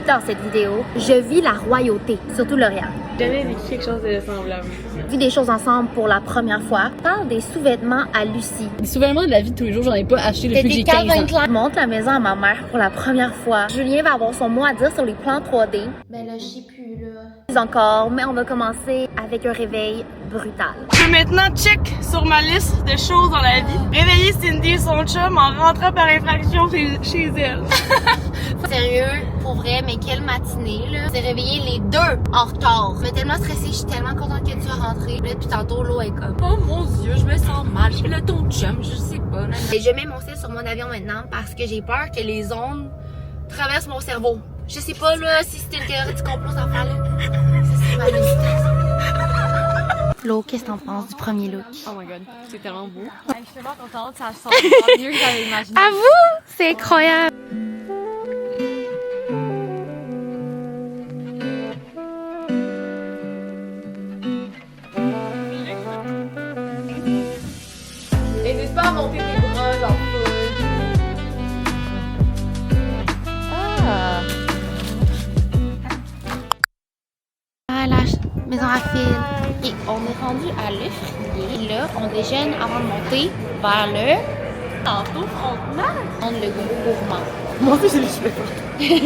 dans cette vidéo, je vis la royauté, surtout Lauriane. J'ai jamais vécu quelque chose de semblable. On vit des choses ensemble pour la première fois. Je parle des sous-vêtements à Lucie. Des sous-vêtements de la vie de tous les jours, j'en ai pas acheté depuis que j'ai 15 ans. Je monte la maison à ma mère pour la première fois. Julien va avoir son mot à dire sur les plans 3D. Ben là, je sais plus, là. Pas encore, mais on va commencer avec un réveil brutal. Je peux maintenant check sur ma liste de choses dans la vie. Réveiller Cindy et son chum en rentrant par infraction chez elle. Sérieux, pour vrai, mais quelle matinée, là. C'est réveillé les deux en retard. Je suis tellement stressée, je suis tellement contente que tu sois rentrée. Là, depuis tantôt, l'eau est comme, oh mon Dieu, je me sens mal. Je fais le ton chum, je sais pas. Et je mets mon cil sur mon avion maintenant parce que j'ai peur que les ondes traversent mon cerveau. Je sais pas, là, si c'était une théorie du complot, ça fallait. C'est ma méditation. Flo, qu'est-ce que t'en penses du premier look? Oh my god, c'est tellement beau. Je suis tellement contente, ça sort mieux que j'avais imaginé. À vous! C'est incroyable! N'hésite pas à monter tes bras, genre Ah, la maison à fil. Et on est rendu à Le Frier. Là, on déjeune avant de monter vers le tantôt frontenac. On le gourmand. Moi aussi, j'ai les cheveux.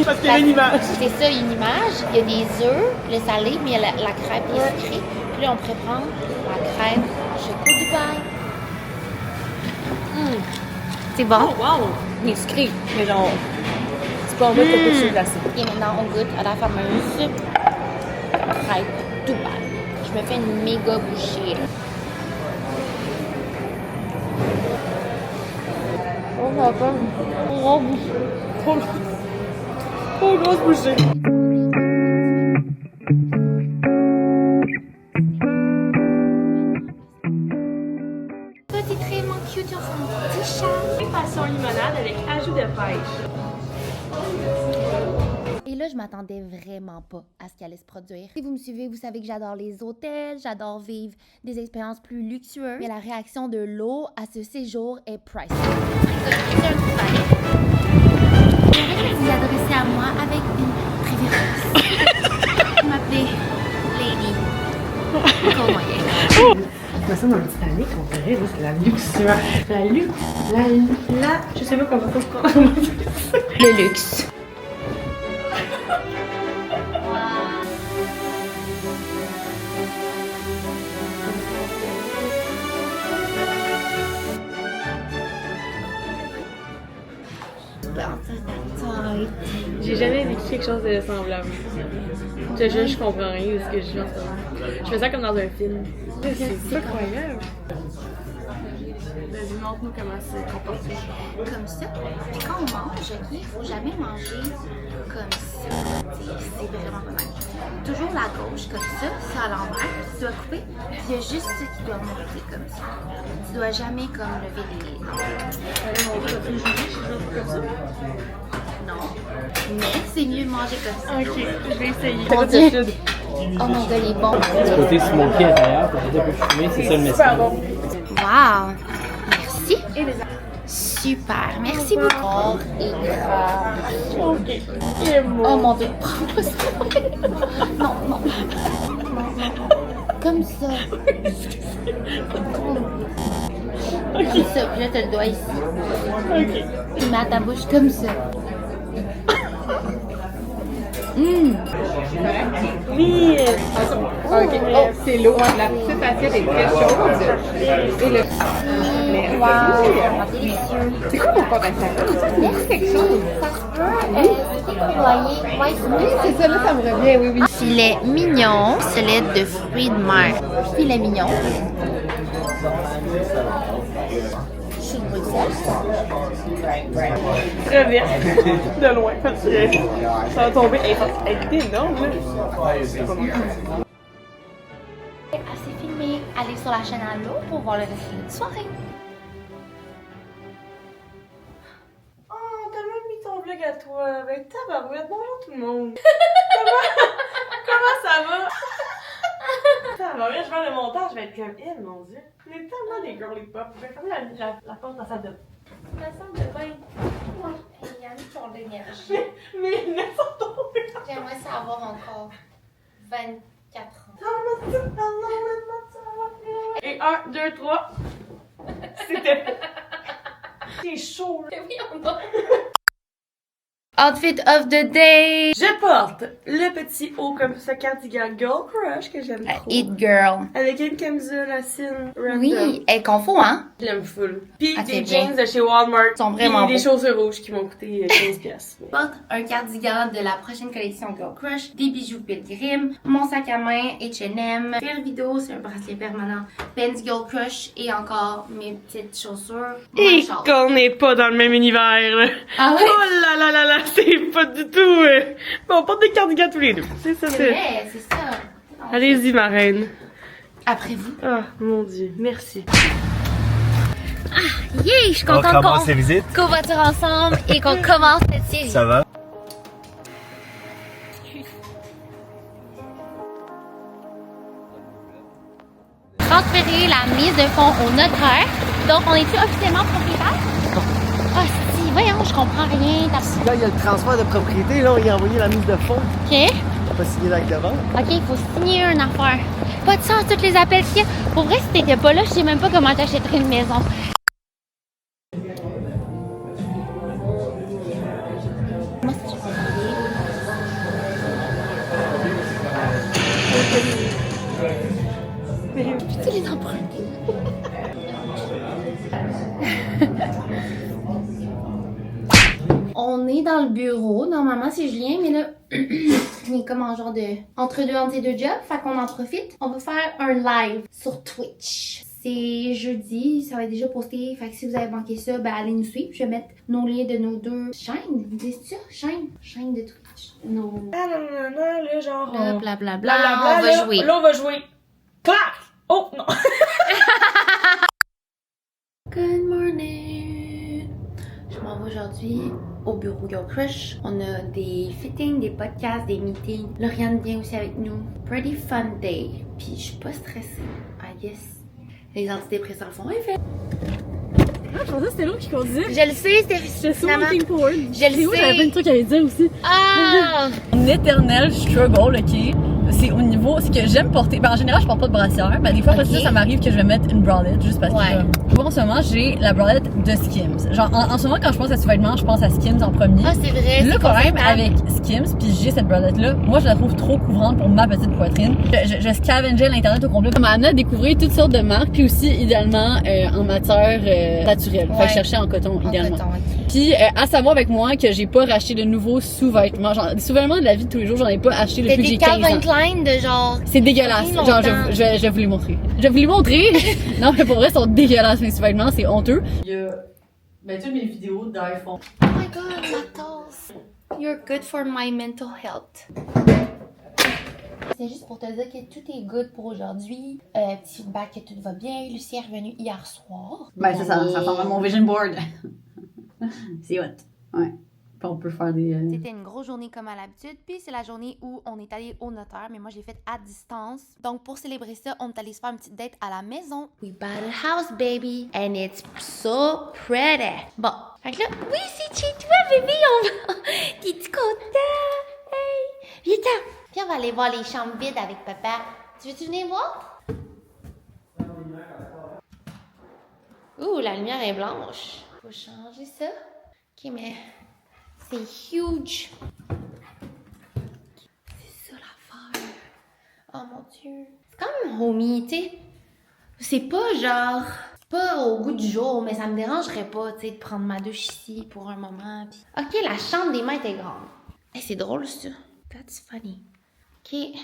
Parce qu'il y a une image. C'est ça, une image. Il y a des œufs, le salé, mais il y a la crème qui est sucrée. Puis là, on pourrait prendre la crème choco Dubaï. C'est bon? Oh wow! Il est sucré, mais genre, c'est pas en mode quelque chose glacé. Et maintenant, on goûte à la fameuse crêpe Dubaï. Je me fais une méga bouchée, là. Oh, ça va pas. Trop bouchée. Trop grosse bouchée. Petit trément cute sur son petit chat. Passion limonade avec ajout de pêche. Et là, je m'attendais vraiment pas à ce qui allait se produire. Si vous me suivez, vous savez que j'adore les hôtels, j'adore vivre des expériences plus luxueuses. Mais la réaction de l'eau à ce séjour est priceless. J'aimerais vous adresser à moi avec une révérence. Vous m'appelez Lady. Mais ça, dans le Titanic, on dirait juste la luxure. Je sais pas comment ça se prend. Le luxe. J'ai jamais vécu quelque chose de semblable. Je te jure, je comprends rien de ce que je vis en ce moment. Je fais ça comme dans un film. C'est incroyable. Vas-y, montre-nous comment se comporter. Comme ça. Puis quand on mange, il faut jamais manger comme ça. C'est vraiment pas mal. Toujours la gauche, comme ça, c'est à l'envers. Tu dois couper. Puis il y a juste ça qui doit monter comme ça. Tu dois jamais comme lever les... Non. Mais c'est mieux de manger comme ça. Ok, je vais essayer. Mon Dieu. Oh mon Dieu, il est bon. Du côté smoky intérieur, pour peut-être un peu fumé, c'est ça le message. Wow! Merci. Super. Merci beaucoup. Oh, et grave. Ok, c'est bon. Oh mon Dieu. Prends pas ça. Non, non. Comme ça. Comme ça. Puis là, t'as le doigt ici. Ok. Tu mets à ta bouche comme ça. Oui! Ok, oh, c'est l'eau. La petite assiette est très chaude. Et le... Wow. Délicieux. C'est quoi mon corps intérieur? C'est quelque chose. Oui, C'est ça, là, ça me revient, oui, oui. Filet mignon, solide de fruits de mer. Filet mignon. Chou de Bruxelles. Très bien. De loin, parce que ça va tomber. Elle est énorme, là. Assez filmé. Allez sur la chaîne à l'eau pour voir le reste de notre soirée. Oh, t'as même mis ton vlog à toi. Avec tabarouette. Bonjour tout le monde. Comment ça va? Tabarouette, je vais le montage, je vais être comme elle, mon Dieu. Il y a tellement des girly pop. Je vais fermer la porte dans sa salle de bain. La salle de bain. Ouais. Il y a mis ton d'énergie. Mais laisse tomber. J'aimerais ça avoir encore 24 ans. Et 1, 2, 3. C'était. C'est chaud, là. Oui, on va. Outfit of the day! Je porte le petit haut comme ça, cardigan Girl Crush que j'aime trop. It girl. Avec une camisole à cine random. Oui, elle confond, hein? Je l'aime full. Puis Ah, des c'est jeans de chez Walmart. Ils sont vraiment Puis des beaux. chaussures rouges qui m'ont coûté 15$. Je porte un cardigan de la prochaine collection Girl Crush, des bijoux Pilgrim, mon sac à main H&M, fil vidéo, c'est un bracelet permanent, Ben's Girl Crush et encore mes petites chaussures. Et my shawl. qu'on n'est pas dans le même univers, là. Ah ouais? Oh là là là là, c'est pas du tout. Bon, on porte des cardigans tous les deux. C'est ça, C'est c'est. vrai, c'est ça. Allez-y, ma reine. Après vous. Ah, mon Dieu, merci. Yeah, je suis On contente commence les visites. qu'on voiture ensemble et qu'on commence cette série. Ça va? Transférer la mise de fonds au notaire. Donc, on est-tu officiellement propriétaire? Ah, si, voyons, je comprends rien. Là, il y a le transfert de propriété, là, il a envoyé la mise de fonds. OK. Il n'a pas signé l'acte de vente. OK, il faut signer une affaire. Pas de sens, tous les appels qu'il y a. Pour vrai, si t'étais pas là, je sais même pas comment t'achèterais une maison. Moi, si tu peux les emprunter. On est dans le bureau. Normalement, c'est Julien, mais là, on est comme en genre de entre ces deux jobs. Fait qu'on en profite. On va faire un live sur Twitch. C'est jeudi, ça va être déjà posté. Fait que si vous avez manqué ça, ben allez nous suivre. Je vais mettre nos liens de nos deux chaînes. Vous dites ça? Chaîne de Twitch. Nos... Ah non, non, non, là, genre. Blablabla. Blablabla, On va là, jouer. Là, on va jouer. Clac! Oh, non! Good morning! Je m'en vais aujourd'hui au bureau Girl Crush. On a des fittings, des podcasts, des meetings. Lauriane vient aussi avec nous. Pretty fun day. Puis je suis pas stressée. I guess. Les antidépresseurs font effet. Ah, je pensais que c'était l'autre qui conduisait. Je le sais, c'était J'étais so finalement. looking forward. Je le C'est où, j'avais plein de sais. trucs à lui dire aussi. Ah! Mon éternel struggle, ok? C'est au niveau, c'est que j'aime porter. Ben, en général, je porte pas de brassière, mais des fois, après Ok. ça m'arrive que je vais mettre une bralette juste parce Ouais. que. Moi, en ce moment, j'ai la bralette de Skims. Genre, en ce moment, quand je pense à sous-vêtements, je pense à Skims en premier. Ah, c'est vrai. Le c'est problème confortable. avec Skims, puis j'ai cette bralette-là, moi je la trouve trop couvrante pour ma petite poitrine. Je scavengeais l'internet au complet. Ça m'a amené à découvrir toutes sortes de marques, puis aussi idéalement en matière naturelle. Fait Ouais. que je cherchais en coton En idéalement. coton, ok. Puis à savoir avec moi que j'ai pas racheté de nouveaux sous-vêtements. Genre, des sous-vêtements de la vie de tous les jours, j'en ai pas acheté T'as depuis que des j'ai 15 Calvin ans. Klein de genre. C'est dégueulasse. Longtemps. Genre, je vais vous les montrer. Je vais vous les montrer. Non, mais pour vrai, ils sont dégueulasses mes sous-vêtements, c'est honteux. Il y a toutes mes vidéos d'iPhone. Oh my god, ma tasse. You're good for my mental health. C'est juste pour te dire que tout est good pour aujourd'hui. Petit feedback que tout va bien. Lucie est revenue hier soir. Ben, ça ressemble à mon vision board. C'est hot. Ouais. Puis on peut faire des. C'était une grosse journée comme à l'habitude, puis c'est la journée où on est allé au notaire, mais moi je l'ai faite à distance. Donc pour célébrer ça, on est allé se faire une petite date à la maison. We bought a house, baby, and it's so pretty. Bon, fait que là, oui, c'est chez toi, bébé, on va... T'es-tu content? Hey, viens-t'en. Puis on va aller voir les chambres vides avec papa. Tu veux-tu venir voir? Ouh, la lumière est blanche. Faut changer ça. Ok, mais... C'est huge. C'est ça l'affaire. Oh mon Dieu. C'est comme homey, tu sais. C'est pas genre... Pas au goût du jour, mais ça me dérangerait pas, tu sais, de prendre ma douche ici pour un moment. Pis... Ok, la chambre des maîtres est grande. Hey, c'est drôle, ça. That's funny. Ok. Hey,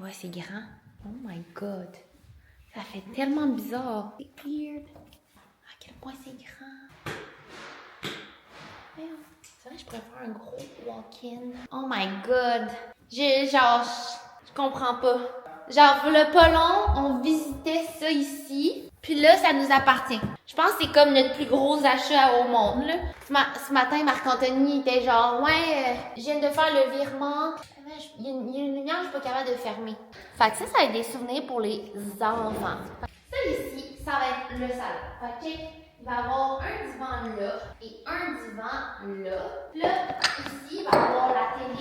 ouais, c'est grand. Oh my god. Ça fait tellement bizarre. C'est weird. À quel point c'est grand. C'est vrai, je pourrais faire un gros walk-in. Oh my god. Je comprends pas. Genre, le pas long, on visitait ça ici. Puis là, ça nous appartient. Je pense que c'est comme notre plus gros achat au monde, là. Ce matin, Marc-Anthony était genre, ouais, je viens de faire le virement. Il y a une lumière, je suis pas capable de fermer. Fait que ça va être des souvenirs pour les enfants. Ça ici, ça va être le salon. Fait que il va y avoir un divan là et un divan là. Puis là, ici, il va y avoir la télé.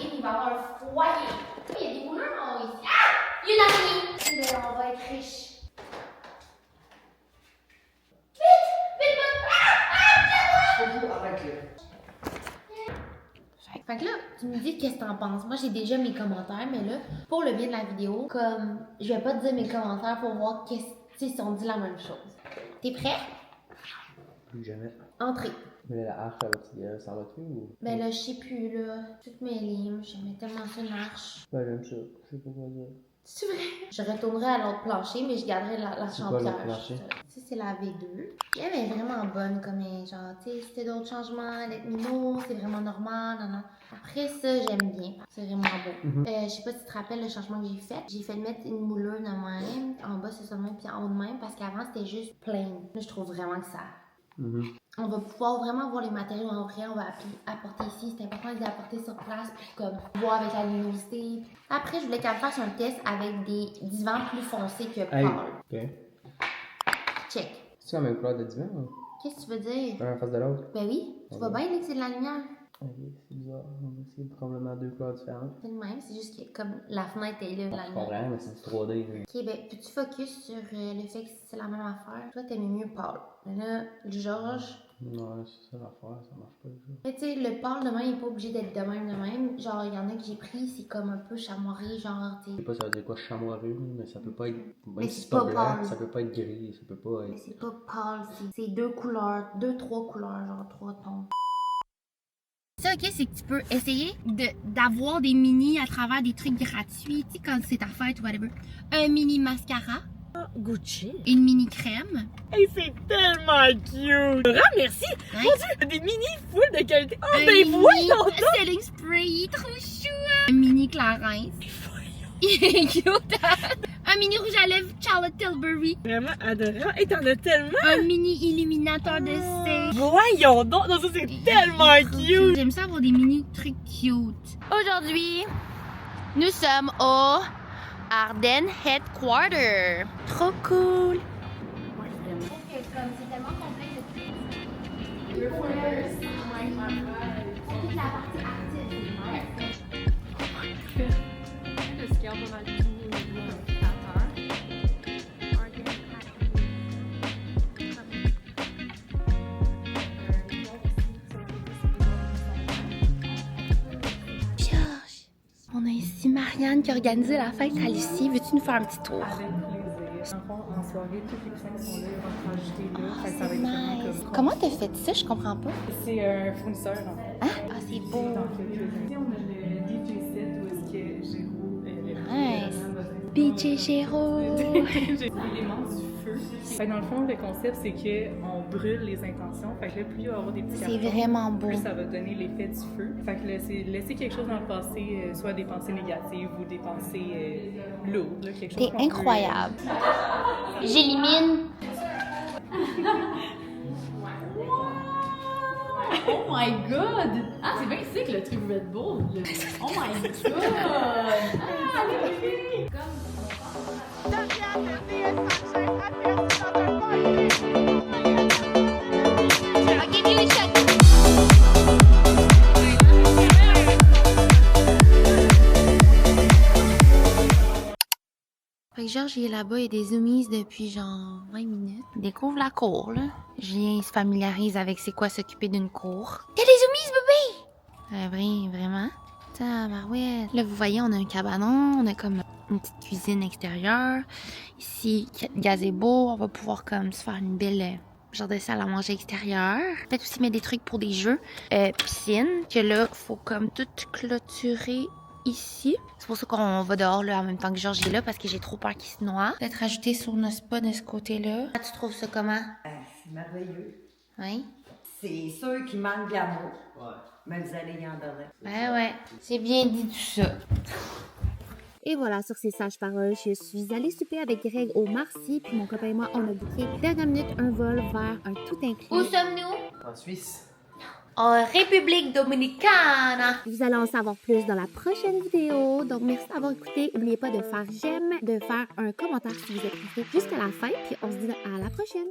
Fait que là, tu me dis qu'est-ce que t'en penses. Moi, j'ai déjà mes commentaires, mais là, pour le bien de la vidéo, comme je vais pas te dire mes commentaires pour voir si on dit la même chose. T'es prêt? Plus jamais. Entrée. Mais la hache, ça va tuer ou? Ben là, je sais plus, là. Toutes mes lignes, j'aimais tellement ça, une arche. Ben, j'aime ça. Je sais pas quoi dire. C'est vrai? Je retournerai à l'autre plancher, mais je garderai la C'est quoi l'autre champière. plancher? Ça, c'est la V2. Elle est vraiment bonne, comme genre, tu sais, c'était d'autres changements, avec Mimo, c'est vraiment normal, non. Après ça, j'aime bien. C'est vraiment beau. Je sais pas si tu te rappelles le changement que j'ai fait. J'ai fait mettre une moulure de même. En bas, c'est ça de même, puis en haut de même, parce qu'avant, c'était juste plain. Là, je trouve vraiment que ça. On va pouvoir vraiment voir les matériaux en vrai. On va apporter ici. C'est important de les apporter sur place pour comme voir avec la luminosité. Après, je voulais qu'elle fasse un test avec des divans plus foncés que pâles. Ok. Check. C'est la même couleur de divan ou? Qu'est-ce que tu veux dire? Un en face de l'autre? Ben oui. Tu vois bien là, que c'est de la lumière. Ok, c'est bizarre. C'est probablement deux couleurs différentes. C'est le même. C'est juste que comme la fenêtre est là, la Je lumière. comprends, mais c'est du 3D. là. Ok, ben, peux-tu focus sur le fait que c'est la même affaire? Toi, t'aimais mieux pâle. Mais là, Georges. Non, c'est ça l'affaire, ça marche pas du tout. Mais tu sais, le pâle de même, il est pas obligé d'être de même de même. Genre, il y en a que j'ai pris, c'est comme un peu chamoiré, genre, tu Je sais. sais pas ça veut dire quoi chamoiré, mais ça peut pas être. Même Mais si c'est c'est pas pas blanc, pâle. ça peut pas être gris, ça peut pas Mais être. c'est pas pâle, c'est deux couleurs, trois couleurs, genre 3 tons. Ça, ok, c'est que tu peux essayer d'avoir des mini à travers des trucs gratuits, tu sais, quand c'est ta fête ou whatever. Un mini mascara, Gucci. une mini crème. Hey, c'est tellement cute! Ah, merci! Hein? Mon Dieu, des mini full de qualité. Oh, Un ben mini voyons donc! setting spray, il est trop chou! Un mini Clarins. Il est cute! Un mini rouge à lèvres Charlotte Tilbury. Vraiment adorant. Et t'en as tellement! Un mini illuminateur de cire. Voyons donc! Non, ça, c'est tellement cute! J'aime ça avoir des mini trucs cute. Aujourd'hui, nous sommes au Ardennes Headquarter. Trop cool! C'est tellement complexe de toute la partie artiste. Le ski pas mal tout au niveau indicateur. Georges, on a ici Marianne qui a organisé la fête à Lucie. Veux-tu nous faire un petit tour? Avec plaisir. En soirée, tous les coussins qui sont là, ils vont être rajoutés là. Fait que ça va C'est être vraiment nice. comme... Comment t'as fait ça? Je comprends pas. C'est un fournisseur, en fait. Hein? Ah, c'est beau. Donc, ici, on a le DJ set où est-ce que Géraud... Nice. BJ Géraud. J'ai l'élément du feu. Fait que dans le fond, le concept, c'est qu'on brûle les intentions. Fait que là, plus il va y avoir des petits C'est cartons, vraiment beau. plus ça va donner l'effet du feu. Fait que là, c'est laisser quelque chose dans le passé, soit des pensées négatives ou des pensées lourdes. Là, quelque chose T'es qu'on peut, incroyable. J'élimine. Oh my god! Ah, c'est bien sick le truc Red Bull. Là. Oh my god! I'll give you a check. Fait que Georges, il est là-bas, il y a des zoomies depuis genre 20 minutes. Il découvre la cour, là. Julien, il se familiarise avec c'est quoi s'occuper d'une cour. Il y a des zoomies, bébé! Vraiment? Tabarouette. Là, vous voyez, on a un cabanon, on a comme une petite cuisine extérieure. Ici, gazebo, on va pouvoir comme se faire une belle genre de salle à manger extérieure. Peut-être aussi mettre des trucs pour des jeux. Piscine, que là, faut comme tout clôturer ici. C'est pour ça qu'on va dehors là en même temps que Georges est là parce que j'ai trop peur qu'il se noie. Peut-être rajouter sur nos spas de ce côté-là. Tu trouves ça comment? C'est merveilleux. Oui? C'est sûr qu'il manque d'amour. Mais vous allez y en donner. Ben ouais, c'est bien dit tout ça. Et voilà, sur ces sages paroles, je suis allée souper avec Greg au Marcy, puis mon copain et moi, on a booké dernière minute un vol vers un tout inclus. Où sommes-nous? En Suisse. En République Dominicana. Vous allez en savoir plus dans la prochaine vidéo. Donc, merci d'avoir écouté. N'oubliez pas de faire j'aime, de faire un commentaire si vous êtes resté jusqu'à la fin. Puis on se dit à la prochaine.